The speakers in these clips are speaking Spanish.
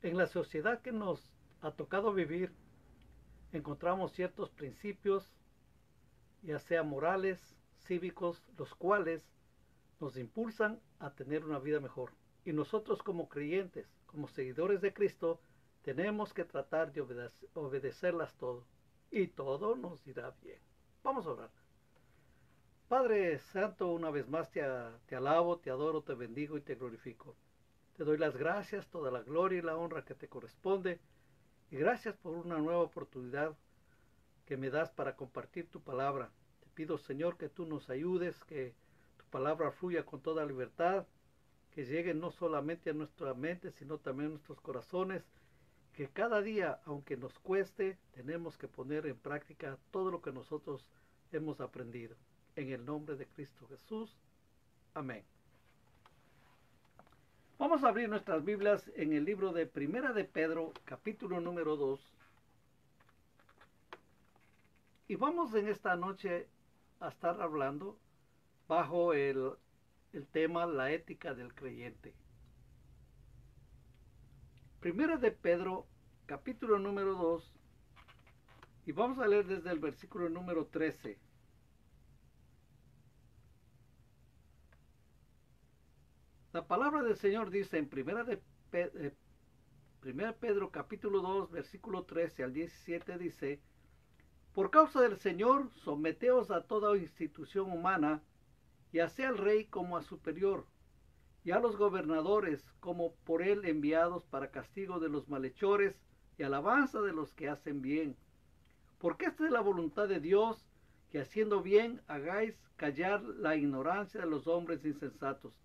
En la sociedad que nos ha tocado vivir, encontramos ciertos principios, ya sea morales, cívicos, los cuales nos impulsan a tener una vida mejor. Y nosotros como creyentes, como seguidores de Cristo, tenemos que tratar de obedecerlas todo. Y todo nos irá bien. Vamos a orar. Padre Santo, una vez más te alabo, te adoro, te bendigo y te glorifico. Te doy las gracias, toda la gloria y la honra que te corresponde. Y gracias por una nueva oportunidad que me das para compartir tu palabra. Te pido, Señor, que tú nos ayudes, que tu palabra fluya con toda libertad, que llegue no solamente a nuestra mente, sino también a nuestros corazones, que cada día, aunque nos cueste, tenemos que poner en práctica todo lo que nosotros hemos aprendido. En el nombre de Cristo Jesús. Amén. Vamos a abrir nuestras Biblias en el libro de Primera de Pedro, capítulo número 2. Y vamos en esta noche a estar hablando bajo el tema la ética del creyente. Primera de Pedro, capítulo número 2, y vamos a leer desde el versículo número 13. La palabra del Señor dice en Primera Pedro, capítulo 2, versículo 13 al 17, dice: por causa del Señor, someteos a toda institución humana, ya sea al rey como a superior, y a los gobernadores como por él enviados para castigo de los malhechores y alabanza de los que hacen bien. Porque esta es la voluntad de Dios, que haciendo bien hagáis callar la ignorancia de los hombres insensatos,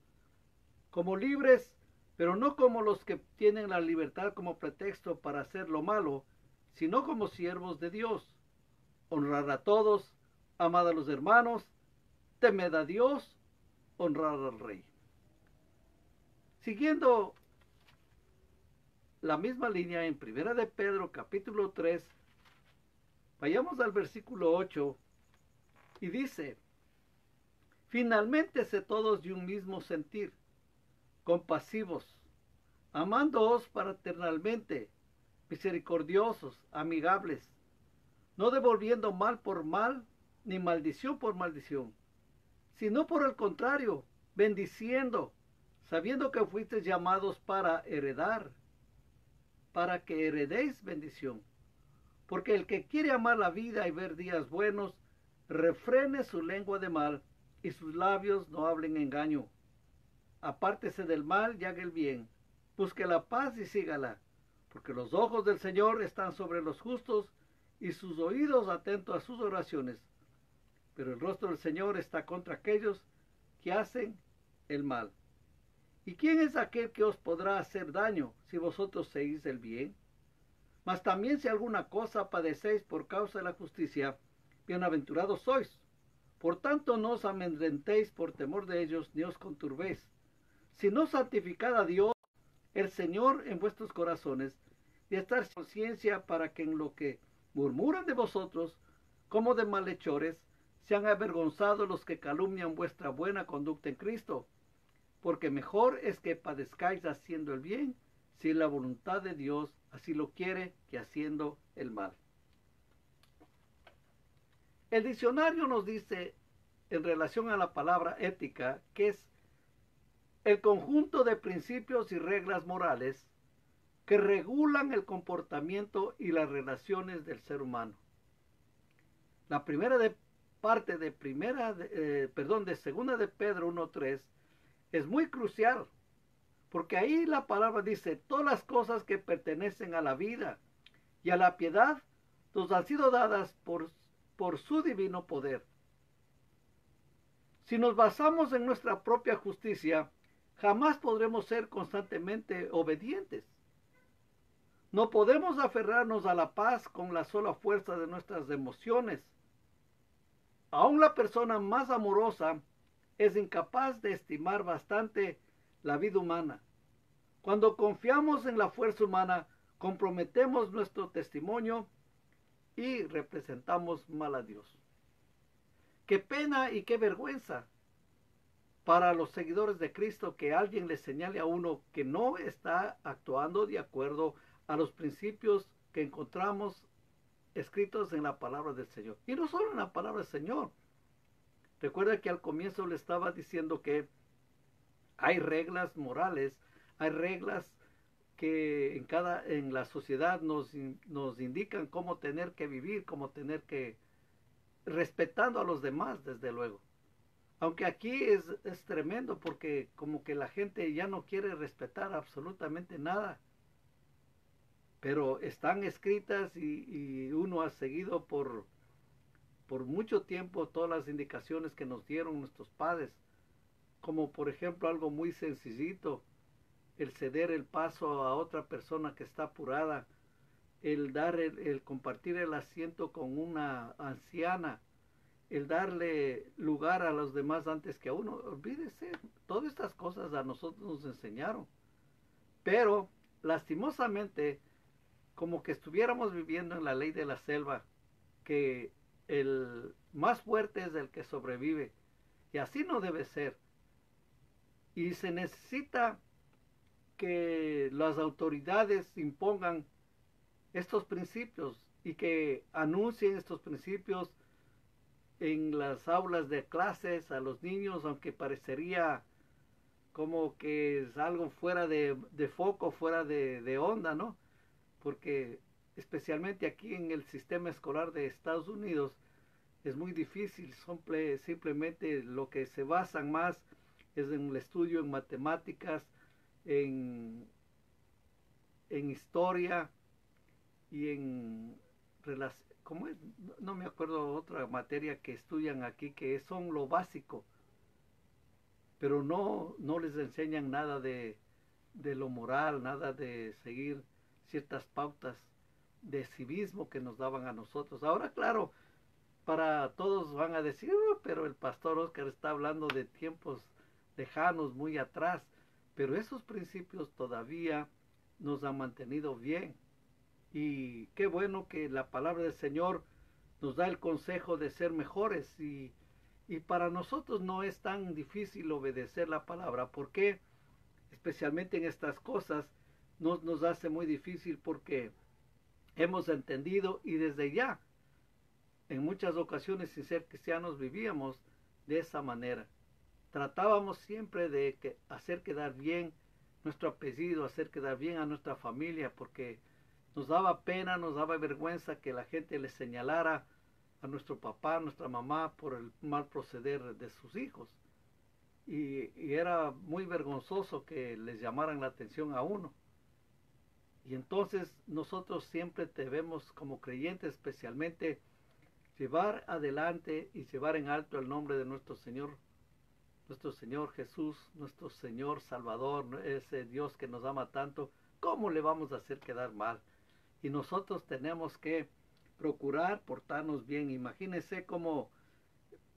como libres, pero no como los que tienen la libertad como pretexto para hacer lo malo, sino como siervos de Dios. Honrar a todos, amad a los hermanos, temed a Dios, honrar al rey. Siguiendo la misma línea en Primera de Pedro, capítulo 3, vayamos al versículo 8, y dice: finalmente, sé todos de un mismo sentir, compasivos, amándoos fraternalmente, misericordiosos, amigables, no devolviendo mal por mal, ni maldición por maldición, sino por el contrario, bendiciendo, sabiendo que fuisteis llamados para heredar, para que heredéis bendición. Porque el que quiere amar la vida y ver días buenos, refrene su lengua de mal, y sus labios no hablen engaño. Apártese del mal y haga el bien, busque la paz y sígala, porque los ojos del Señor están sobre los justos, y sus oídos atentos a sus oraciones. Pero el rostro del Señor está contra aquellos que hacen el mal. ¿Y quién es aquel que os podrá hacer daño si vosotros seguís el bien? Mas también si alguna cosa padecéis por causa de la justicia, bienaventurados sois. Por tanto no os amedrentéis por temor de ellos, ni os conturbéis, sino santificad a Dios, el Señor, en vuestros corazones, y estar en conciencia, para que en lo que murmuran de vosotros, como de malhechores, sean avergonzados los que calumnian vuestra buena conducta en Cristo. Porque mejor es que padezcáis haciendo el bien, si la voluntad de Dios así lo quiere, que haciendo el mal. El diccionario nos dice, en relación a la palabra ética, que es el conjunto de principios y reglas morales que regulan el comportamiento y las relaciones del ser humano. La primera parte de segunda de Pedro 1:3 es muy crucial, porque ahí la palabra dice: todas las cosas que pertenecen a la vida y a la piedad nos han sido dadas por su divino poder. Si nos basamos en nuestra propia justicia, jamás podremos ser constantemente obedientes. No podemos aferrarnos a la paz con la sola fuerza de nuestras emociones. Aún la persona más amorosa es incapaz de estimar bastante la vida humana. Cuando confiamos en la fuerza humana, comprometemos nuestro testimonio y representamos mal a Dios. Qué pena y qué vergüenza para los seguidores de Cristo que alguien les señale a uno que no está actuando de acuerdo a los principios que encontramos escritos en la palabra del Señor. Y no solo en la palabra del Señor. Recuerda que al comienzo le estaba diciendo que hay reglas morales, hay reglas que en la sociedad nos indican cómo tener que vivir, cómo tener que, respetando a los demás, desde luego. Aunque aquí es tremendo porque como que la gente ya no quiere respetar absolutamente nada. Pero están escritas y uno ha seguido por mucho tiempo todas las indicaciones que nos dieron nuestros padres. Como por ejemplo algo muy sencillito, el ceder el paso a otra persona que está apurada, el dar el compartir el asiento con una anciana, el darle lugar a los demás antes que a uno. Olvídese, todas estas cosas a nosotros nos enseñaron. Pero, lastimosamente, como que estuviéramos viviendo en la ley de la selva, que el más fuerte es el que sobrevive. Y así no debe ser. Y se necesita que las autoridades impongan estos principios y que anuncien estos principios en las aulas de clases a los niños, aunque parecería como que es algo fuera de foco, fuera de onda, ¿no? Porque especialmente aquí en el sistema escolar de Estados Unidos es muy difícil, simplemente lo que se basan más es en el estudio en matemáticas, en historia y en ¿cómo es? No me acuerdo otra materia que estudian aquí que son lo básico, pero no les enseñan nada de lo moral, nada de seguir ciertas pautas de civismo que nos daban a nosotros. Ahora, claro, para todos van a decir, pero el pastor Oscar está hablando de tiempos lejanos, muy atrás, pero esos principios todavía nos han mantenido bien. Y qué bueno que la palabra del Señor nos da el consejo de ser mejores y para nosotros no es tan difícil obedecer la palabra. ¿Por qué? Especialmente en estas cosas nos hace muy difícil porque hemos entendido y desde ya en muchas ocasiones sin ser cristianos vivíamos de esa manera. Tratábamos siempre de hacer quedar bien nuestro apellido, hacer quedar bien a nuestra familia, porque nos daba pena, nos daba vergüenza que la gente le señalara a nuestro papá, a nuestra mamá por el mal proceder de sus hijos. Y era muy vergonzoso que les llamaran la atención a uno. Y entonces nosotros siempre debemos, como creyentes especialmente, llevar adelante y llevar en alto el nombre de nuestro Señor Jesús, nuestro Señor Salvador, ese Dios que nos ama tanto. ¿Cómo le vamos a hacer quedar mal? Y nosotros tenemos que procurar portarnos bien. Imagínense cómo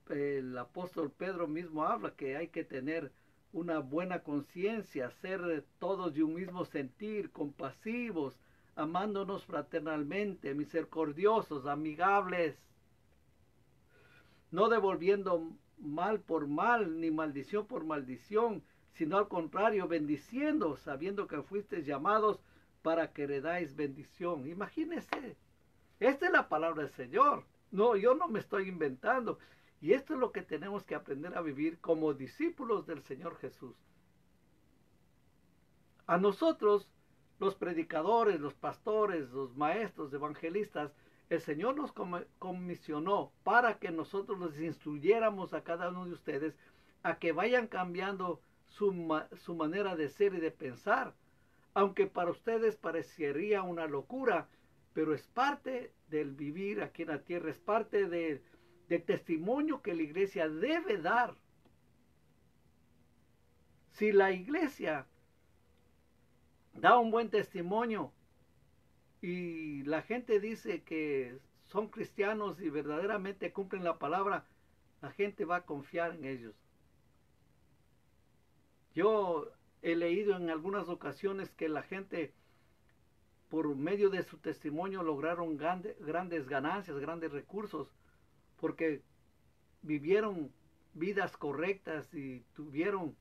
el apóstol Pedro mismo habla que hay que tener una buena conciencia, ser todos de un mismo sentir, compasivos, amándonos fraternalmente, misericordiosos, amigables, no devolviendo mal por mal, ni maldición por maldición, sino al contrario, bendiciendo, sabiendo que fuisteis llamados para que heredáis bendición. Imagínense, esta es la palabra del Señor. No, yo no me estoy inventando. Y esto es lo que tenemos que aprender a vivir como discípulos del Señor Jesús. A nosotros, los predicadores, los pastores, los maestros, evangelistas, el Señor nos comisionó para que nosotros les instruyéramos a cada uno de ustedes a que vayan cambiando su manera de ser y de pensar. Aunque para ustedes parecería una locura, pero es parte del vivir aquí en la tierra, es parte del testimonio que la iglesia debe dar. Si la iglesia da un buen testimonio y la gente dice que son cristianos y verdaderamente cumplen la palabra, la gente va a confiar en ellos. Yo he leído en algunas ocasiones que la gente, por medio de su testimonio, lograron grandes ganancias, grandes recursos, porque vivieron vidas correctas y tuvieron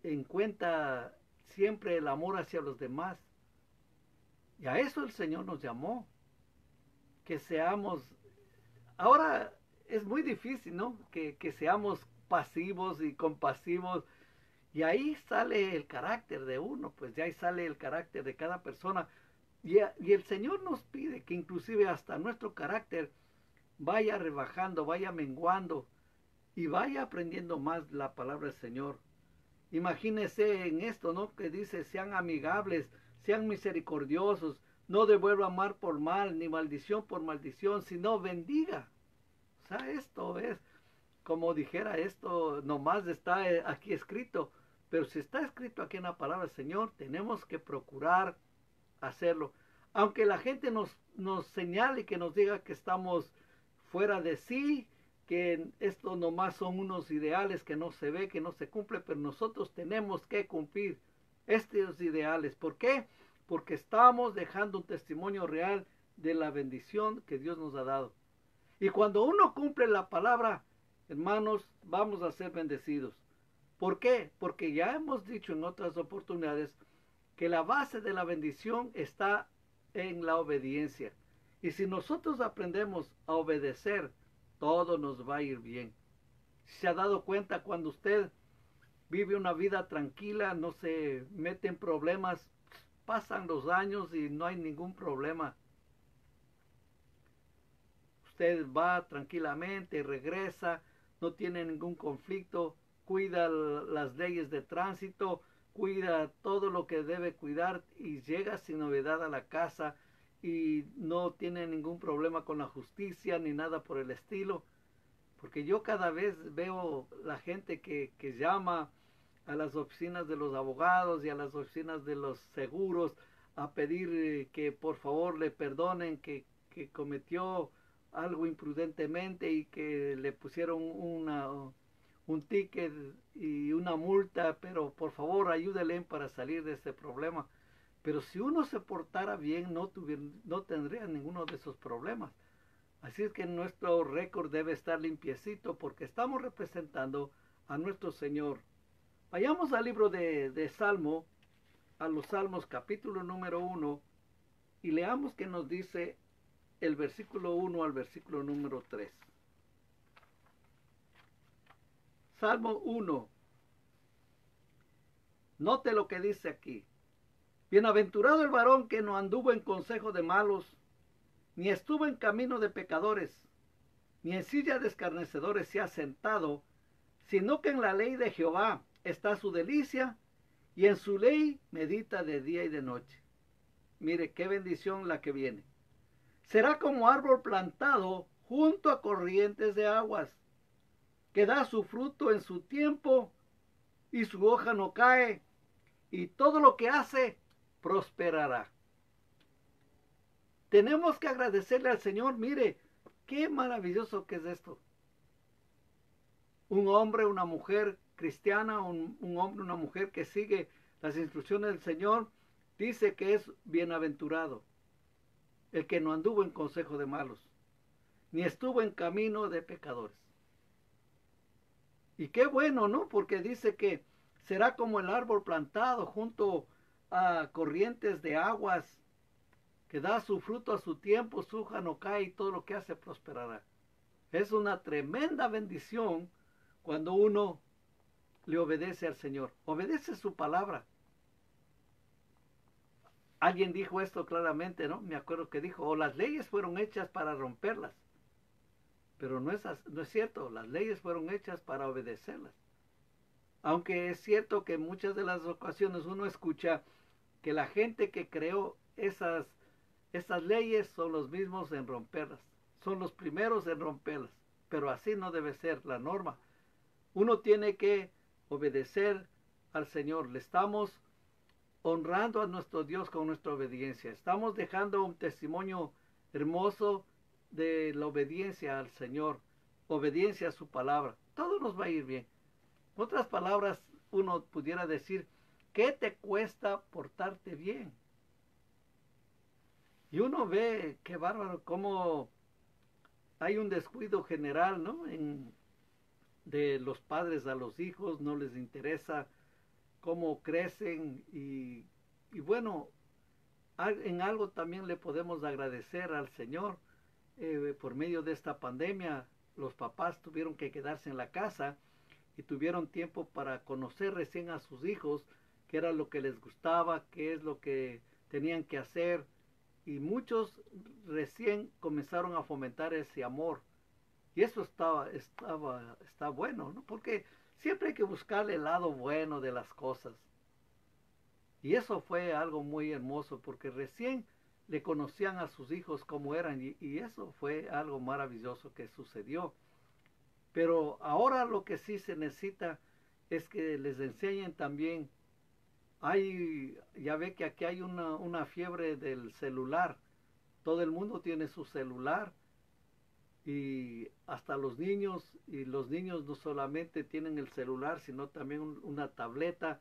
en cuenta siempre el amor hacia los demás. Y a eso el Señor nos llamó, que seamos, ahora es muy difícil, ¿no? Que seamos pasivos y compasivos, y ahí sale el carácter de uno, pues de ahí sale el carácter de cada persona, y el Señor nos pide que inclusive hasta nuestro carácter vaya rebajando, vaya menguando, y vaya aprendiendo más la palabra del Señor. Imagínese en esto, ¿no? Que dice, sean amigables, sean misericordiosos, no devuelvan mal por mal, ni maldición por maldición, sino bendiga. O sea, esto es, como dijera, esto nomás está aquí escrito, pero si está escrito aquí en la palabra del Señor, tenemos que procurar hacerlo. Aunque la gente nos señale, que nos diga que estamos fuera de sí, que esto nomás son unos ideales que no se ve, que no se cumple, pero nosotros tenemos que cumplir estos ideales. ¿Por qué? Porque estamos dejando un testimonio real de la bendición que Dios nos ha dado. Y cuando uno cumple la palabra, hermanos, vamos a ser bendecidos. ¿Por qué? Porque ya hemos dicho en otras oportunidades que la base de la bendición está en la obediencia. Y si nosotros aprendemos a obedecer, todo nos va a ir bien. ¿Se ha dado cuenta cuando usted vive una vida tranquila, no se mete en problemas, pasan los años y no hay ningún problema? Usted va tranquilamente, regresa, no tiene ningún conflicto, cuida las leyes de tránsito, cuida todo lo que debe cuidar y llega sin novedad a la casa y no tiene ningún problema con la justicia ni nada por el estilo. Porque yo cada vez veo la gente que llama a las oficinas de los abogados y a las oficinas de los seguros a pedir que por favor le perdonen, que cometió algo imprudentemente y que le pusieron un ticket y una multa, pero por favor ayúdenle para salir de ese problema. Pero si uno se portara bien, no tendría ninguno de esos problemas. Así es que nuestro récord debe estar limpiecito porque estamos representando a nuestro Señor. Vayamos al libro de Salmo, a los Salmos capítulo número 1, y leamos que nos dice el versículo 1 al versículo número 3. Salmo 1. Note lo que dice aquí. Bienaventurado el varón que no anduvo en consejo de malos, ni estuvo en camino de pecadores, ni en silla de escarnecedores se ha sentado, sino que en la ley de Jehová está su delicia, y en su ley medita de día y de noche. Mire qué bendición la que viene. Será como árbol plantado junto a corrientes de aguas, que da su fruto en su tiempo, y su hoja no cae, y todo lo que hace prosperará. Tenemos que agradecerle al Señor. Mire, qué maravilloso que es esto. Un hombre, una mujer cristiana, un hombre, una mujer que sigue las instrucciones del Señor, dice que es bienaventurado el que no anduvo en consejo de malos, ni estuvo en camino de pecadores. Y qué bueno, ¿no? Porque dice que será como el árbol plantado junto a corrientes de aguas, que da su fruto a su tiempo, su hoja no cae y todo lo que hace prosperará. Es una tremenda bendición cuando uno le obedece al Señor, obedece su palabra. Alguien dijo esto claramente, ¿no? Me acuerdo que dijo, las leyes fueron hechas para romperlas. Pero no es cierto, las leyes fueron hechas para obedecerlas. Aunque es cierto que en muchas de las ocasiones uno escucha que la gente que creó esas leyes son los mismos en romperlas, son los primeros en romperlas, pero así no debe ser la norma. Uno tiene que obedecer al Señor. Le estamos honrando a nuestro Dios con nuestra obediencia. Estamos dejando un testimonio hermoso de la obediencia al Señor, obediencia a su palabra. Todo nos va a ir bien. En otras palabras, uno pudiera decir, ¿qué te cuesta portarte bien? Y uno ve, qué bárbaro, cómo hay un descuido general, ¿no? de los padres a los hijos, no les interesa cómo crecen y bueno, en algo también le podemos agradecer al Señor. Por medio de esta pandemia, los papás tuvieron que quedarse en la casa y tuvieron tiempo para conocer recién a sus hijos, qué era lo que les gustaba, qué es lo que tenían que hacer. Y muchos recién comenzaron a fomentar ese amor. Y eso está bueno, ¿no? Porque siempre hay que buscar el lado bueno de las cosas. Y eso fue algo muy hermoso porque recién le conocían a sus hijos como eran y eso fue algo maravilloso que sucedió. Pero ahora lo que sí se necesita es que les enseñen también. Ya ve que aquí hay una fiebre del celular. Todo el mundo tiene su celular y hasta los niños, y los niños no solamente tienen el celular, sino también una tableta.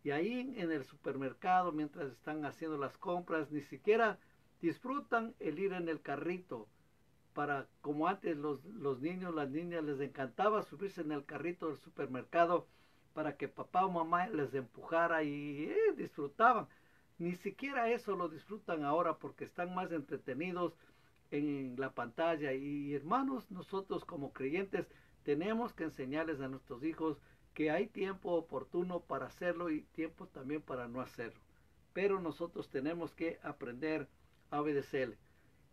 Y ahí en el supermercado, mientras están haciendo las compras, ni siquiera disfrutan el ir en el carrito. Como antes los niños, las niñas les encantaba subirse en el carrito del supermercado para que papá o mamá les empujara y disfrutaban. Ni siquiera eso lo disfrutan ahora porque están más entretenidos en la pantalla. Y hermanos, nosotros como creyentes tenemos que enseñarles a nuestros hijos que hay tiempo oportuno para hacerlo y tiempo también para no hacerlo. Pero nosotros tenemos que aprender a obedecerle.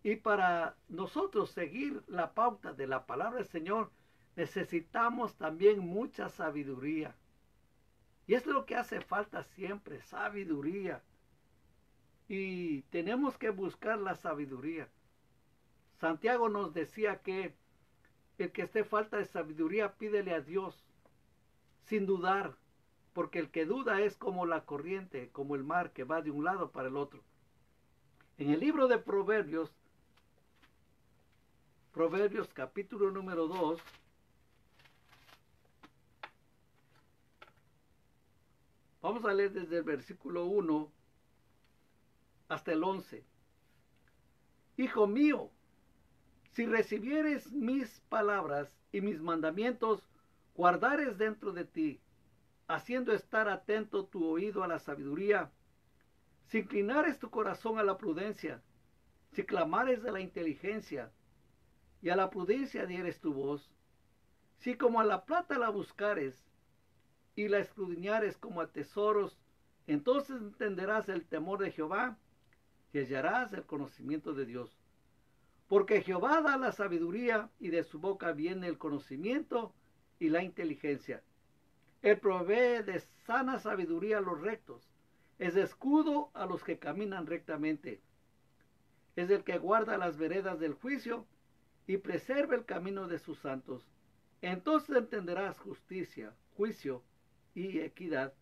Y para nosotros seguir la pauta de la palabra del Señor, necesitamos también mucha sabiduría. Y es lo que hace falta siempre, sabiduría. Y tenemos que buscar la sabiduría. Santiago nos decía que el que esté falta de sabiduría, pídele a Dios, sin dudar, porque el que duda es como la corriente, como el mar que va de un lado para el otro. En el libro de Proverbios capítulo número 2, vamos a leer desde el versículo 1 hasta el 11. Hijo mío, si recibieres mis palabras y mis mandamientos, guardares dentro de ti, haciendo estar atento tu oído a la sabiduría, si inclinares tu corazón a la prudencia, si clamares de la inteligencia, y a la prudencia dieres tu voz, si como a la plata la buscares, y la escudriñares como a tesoros, entonces entenderás el temor de Jehová, y hallarás el conocimiento de Dios. Porque Jehová da la sabiduría, y de su boca viene el conocimiento y la inteligencia. Él provee de sana sabiduría a los rectos, es escudo a los que caminan rectamente. Es el que guarda las veredas del juicio y preserva el camino de sus santos. Entonces entenderás justicia, juicio y equidad,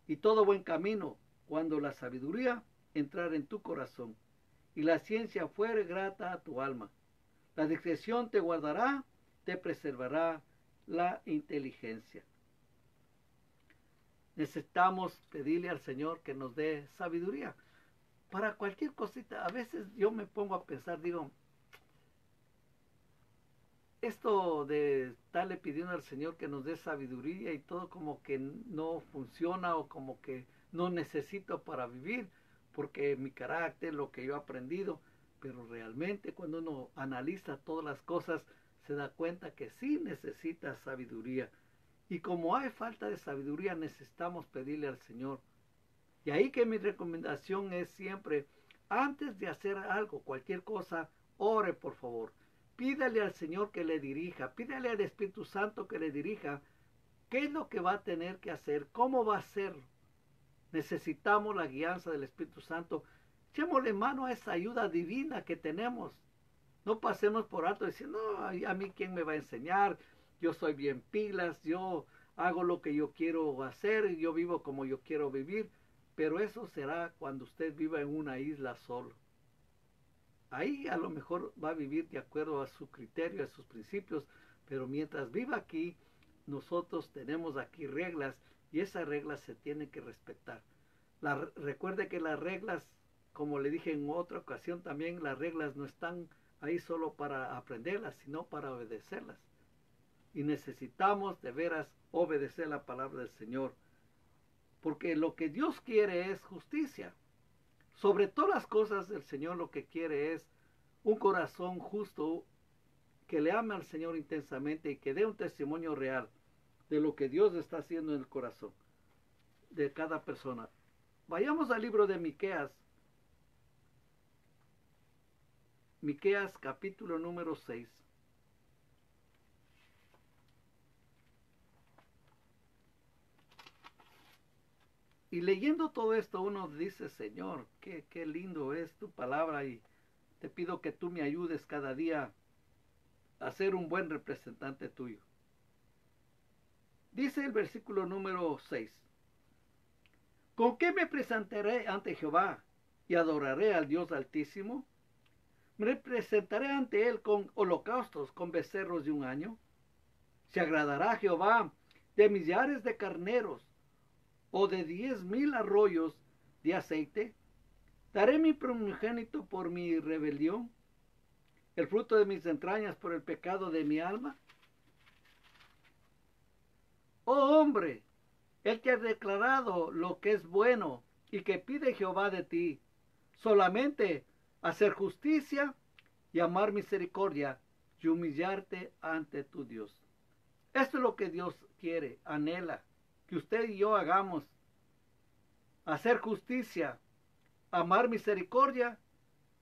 y todo buen camino, cuando la sabiduría entrar en tu corazón, y la ciencia fuere grata a tu alma. La discreción te guardará, te preservará la inteligencia. Necesitamos pedirle al Señor que nos dé sabiduría para cualquier cosita. A veces yo me pongo a pensar, digo, esto de estarle pidiendo al Señor que nos dé sabiduría y todo como que no funciona o como que no necesito para vivir, porque mi carácter, lo que yo he aprendido, pero realmente cuando uno analiza todas las cosas se da cuenta que sí necesita sabiduría. Y como hay falta de sabiduría necesitamos pedirle al Señor. Y ahí que mi recomendación es siempre, antes de hacer algo, cualquier cosa, ore por favor. Pídale al Señor que le dirija, pídale al Espíritu Santo que le dirija qué es lo que va a tener que hacer, cómo va a ser. Necesitamos la guianza del Espíritu Santo. Echémosle mano a esa ayuda divina que tenemos. No pasemos por alto diciendo, no, a mí quién me va a enseñar, yo soy bien pilas, yo hago lo que yo quiero hacer, yo vivo como yo quiero vivir, pero eso será cuando usted viva en una isla solo. Ahí a lo mejor va a vivir de acuerdo a su criterio, a sus principios, pero mientras viva aquí, nosotros tenemos aquí reglas y esas reglas se tienen que respetar. Recuerde que las reglas, como le dije en otra ocasión también, las reglas no están ahí solo para aprenderlas, sino para obedecerlas. Y necesitamos de veras obedecer la palabra del Señor. Porque lo que Dios quiere es justicia. Sobre todas las cosas, el Señor lo que quiere es un corazón justo que le ame al Señor intensamente y que dé un testimonio real de lo que Dios está haciendo en el corazón de cada persona. Vayamos al libro de Miqueas. Miqueas capítulo número 6. Y leyendo todo esto uno dice, Señor, qué lindo es tu palabra y te pido que tú me ayudes cada día a ser un buen representante tuyo. Dice el versículo número 6. ¿Con qué me presentaré ante Jehová y adoraré al Dios Altísimo? ¿Me presentaré ante él con holocaustos, con becerros de un año? ¿Se agradará Jehová de millares de carneros o de 10,000 arroyos de aceite? ¿Daré mi primogénito por mi rebelión, el fruto de mis entrañas por el pecado de mi alma? Oh hombre, el que ha declarado lo que es bueno y que pide Jehová de ti, solamente hacer justicia y amar misericordia y humillarte ante tu Dios. Esto es lo que Dios quiere, anhela, que usted y yo hagamos. Hacer justicia, amar misericordia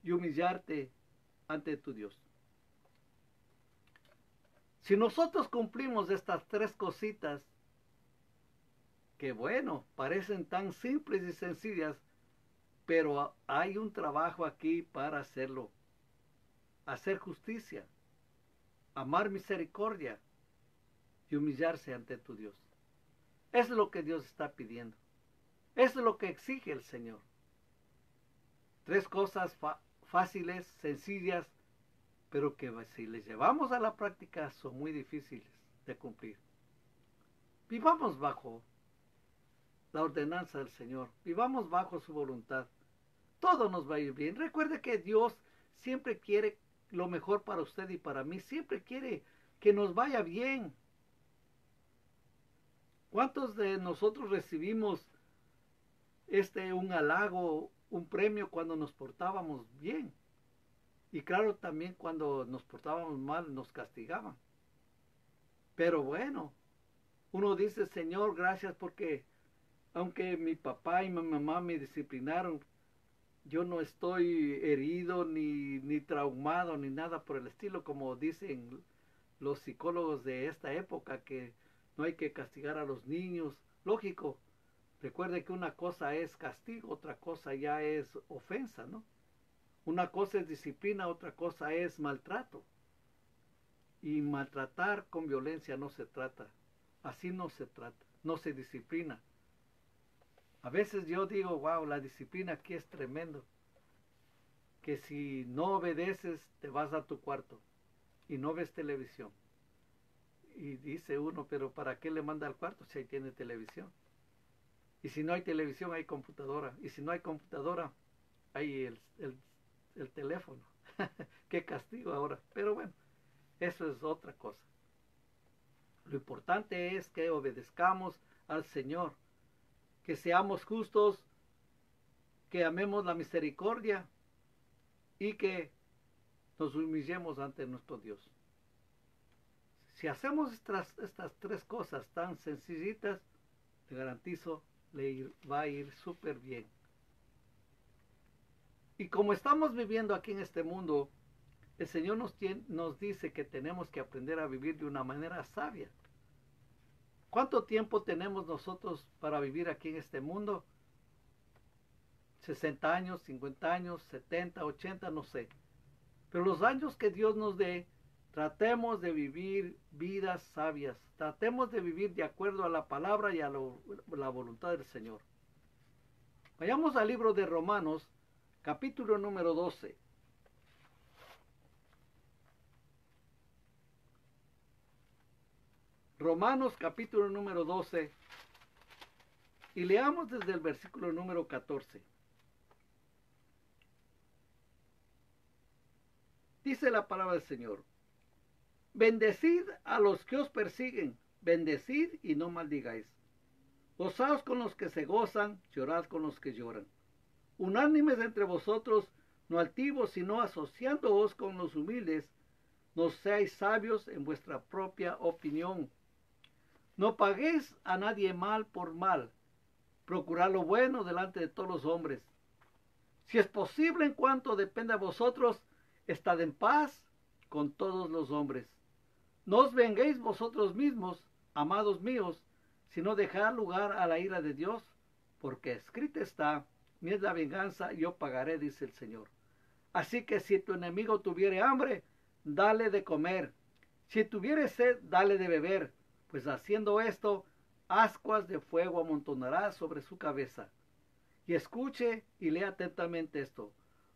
y humillarte ante tu Dios. Si nosotros cumplimos estas tres cositas, que bueno, parecen tan simples y sencillas, pero hay un trabajo aquí para hacerlo. Hacer justicia, amar misericordia y humillarse ante tu Dios. Es lo que Dios está pidiendo. Es lo que exige el Señor. Tres cosas fáciles, sencillas, pero que si les llevamos a la práctica son muy difíciles de cumplir. Vivamos bajo la ordenanza del Señor. Vivamos bajo su voluntad. Todo nos va a ir bien. Recuerde que Dios siempre quiere lo mejor para usted y para mí. Siempre quiere que nos vaya bien. ¿Cuántos de nosotros recibimos un halago, un premio cuando nos portábamos bien? Y claro, también cuando nos portábamos mal nos castigaban. Pero bueno, uno dice, Señor, gracias porque aunque mi papá y mi mamá me disciplinaron, yo no estoy herido ni traumado ni nada por el estilo, como dicen los psicólogos de esta época, que no hay que castigar a los niños. Lógico, recuerde que una cosa es castigo, otra cosa ya es ofensa, ¿no? Una cosa es disciplina, otra cosa es maltrato. Y maltratar con violencia no se trata. Así no se trata, no se disciplina. A veces yo digo, wow, la disciplina aquí es tremendo. Que si no obedeces, te vas a tu cuarto y no ves televisión. Y dice uno, pero ¿para qué le manda al cuarto si ahí tiene televisión? Y si no hay televisión, hay computadora. Y si no hay computadora, hay el teléfono. Qué castigo ahora. Pero bueno, eso es otra cosa. Lo importante es que obedezcamos al Señor, que seamos justos, que amemos la misericordia y que nos humillemos ante nuestro Dios. Si hacemos estas tres cosas tan sencillitas, te garantizo, le va a ir súper bien. Y como estamos viviendo aquí en este mundo, el Señor nos dice que tenemos que aprender a vivir de una manera sabia. ¿Cuánto tiempo tenemos nosotros para vivir aquí en este mundo? 60 años, 50 años, 70, 80, no sé. Pero los años que Dios nos dé, tratemos de vivir vidas sabias. Tratemos de vivir de acuerdo a la palabra y a la voluntad del Señor. Vayamos al libro de Romanos, capítulo número 12. Romanos, capítulo número 12. Y leamos desde el versículo número 14. Dice la palabra del Señor: Bendecid a los que os persiguen, bendecid y no maldigáis. Gozaos con los que se gozan, llorad con los que lloran. Unánimes entre vosotros, no altivos, sino asociándoos con los humildes. No seáis sabios en vuestra propia opinión. No paguéis a nadie mal por mal. Procurad lo bueno delante de todos los hombres. Si es posible, en cuanto dependa de vosotros, estad en paz con todos los hombres. No os venguéis vosotros mismos, amados míos, sino dejad lugar a la ira de Dios, porque escrito está: mía es la venganza, yo pagaré, dice el Señor. Así que si tu enemigo tuviere hambre, dale de comer. Si tuviere sed, dale de beber, pues haciendo esto, ascuas de fuego amontonará sobre su cabeza. Y escuche y lea atentamente esto.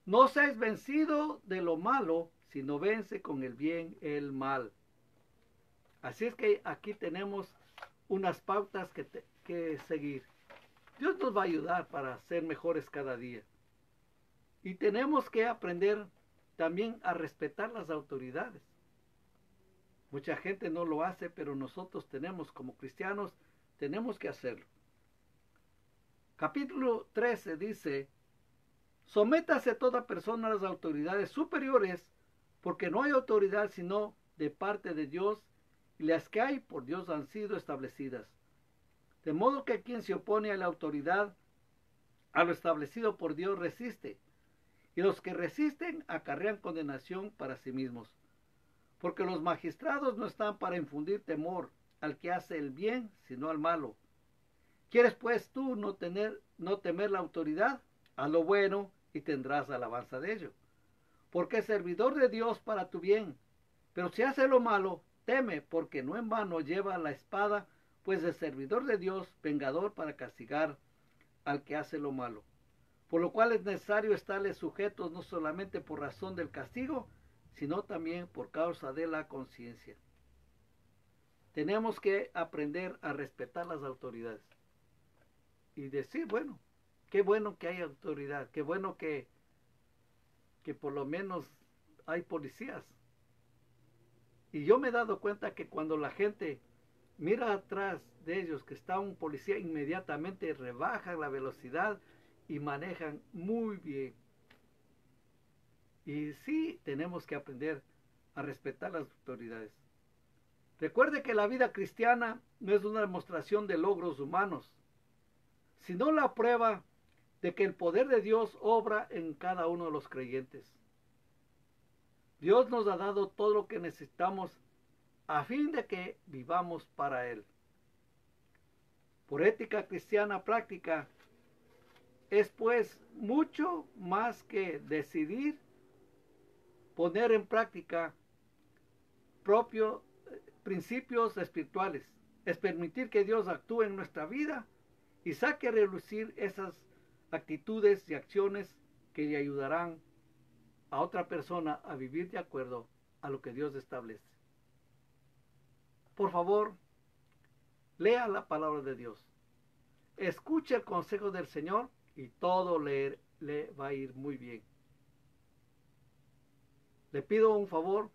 No seáis vencido de lo malo, sino vence con el bien el mal. Así es que aquí tenemos unas pautas que seguir. Dios nos va a ayudar para ser mejores cada día. Y tenemos que aprender también a respetar las autoridades. Mucha gente no lo hace, pero nosotros tenemos, como cristianos, tenemos que hacerlo. Capítulo 13 dice: sométase toda persona a las autoridades superiores, porque no hay autoridad sino de parte de Dios, y las que hay por Dios han sido establecidas. De modo que quien se opone a la autoridad, a lo establecido por Dios, resiste, y los que resisten acarrean condenación para sí mismos. Porque los magistrados no están para infundir temor al que hace el bien, sino al malo. ¿Quieres pues tú no temer la autoridad? Haz lo bueno y tendrás alabanza de ello. Porque es servidor de Dios para tu bien. Pero si hace lo malo, teme, porque no en vano lleva la espada, pues es servidor de Dios, vengador para castigar al que hace lo malo. Por lo cual es necesario estarles sujetos no solamente por razón del castigo, sino también por causa de la conciencia. Tenemos que aprender a respetar las autoridades. Y decir, bueno, qué bueno que hay autoridad, qué bueno que por lo menos hay policías. Y yo me he dado cuenta que cuando la gente mira atrás de ellos que está un policía, inmediatamente rebajan la velocidad y manejan muy bien. Y sí tenemos que aprender a respetar las autoridades. Recuerde que la vida cristiana no es una demostración de logros humanos, sino la prueba de que el poder de Dios obra en cada uno de los creyentes. Dios nos ha dado todo lo que necesitamos a fin de que vivamos para Él. Por ética cristiana práctica, es pues mucho más que decidir poner en práctica propios principios espirituales. Es permitir que Dios actúe en nuestra vida y saque a relucir esas actitudes y acciones que le ayudarán a otra persona a vivir de acuerdo a lo que Dios establece. Por favor, lea la palabra de Dios. Escuche el consejo del Señor y todo le va a ir muy bien. Le pido un favor,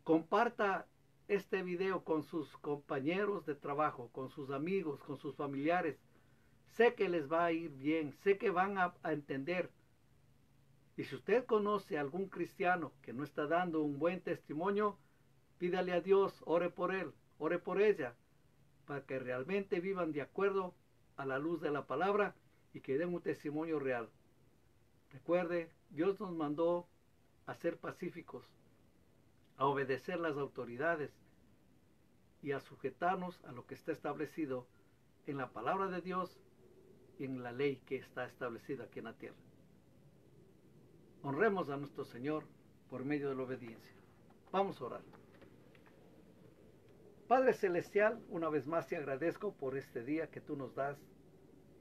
comparta este video con sus compañeros de trabajo, con sus amigos, con sus familiares. Sé que les va a ir bien, sé que van a entender. Y si usted conoce a algún cristiano que no está dando un buen testimonio, pídale a Dios, ore por él, ore por ella, para que realmente vivan de acuerdo a la luz de la palabra y que den un testimonio real. Recuerde, Dios nos mandó a ser pacíficos, a obedecer las autoridades y a sujetarnos a lo que está establecido en la palabra de Dios y en la ley que está establecida aquí en la tierra. Honremos a nuestro Señor por medio de la obediencia. Vamos a orar. Padre Celestial, una vez más te agradezco por este día que tú nos das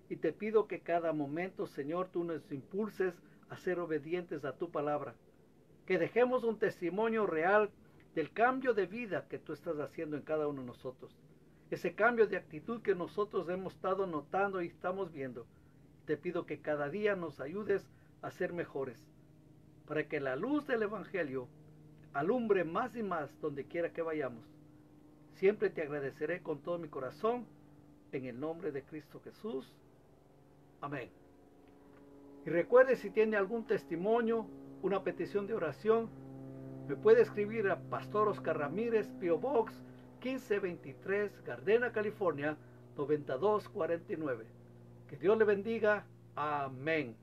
y te pido que cada momento, Señor, tú nos impulses a ser obedientes a tu palabra, que dejemos un testimonio real del cambio de vida que tú estás haciendo en cada uno de nosotros, ese cambio de actitud que nosotros hemos estado notando y estamos viendo. Te pido que cada día nos ayudes a ser mejores, para que la luz del Evangelio alumbre más y más donde quiera que vayamos. Siempre te agradeceré con todo mi corazón, en el nombre de Cristo Jesús. Amén. Y recuerde, si tiene algún testimonio, una petición de oración, me puede escribir a Pastor Oscar Ramírez, P.O. Box 1523, Gardena, California 9249. Que Dios le bendiga. Amén.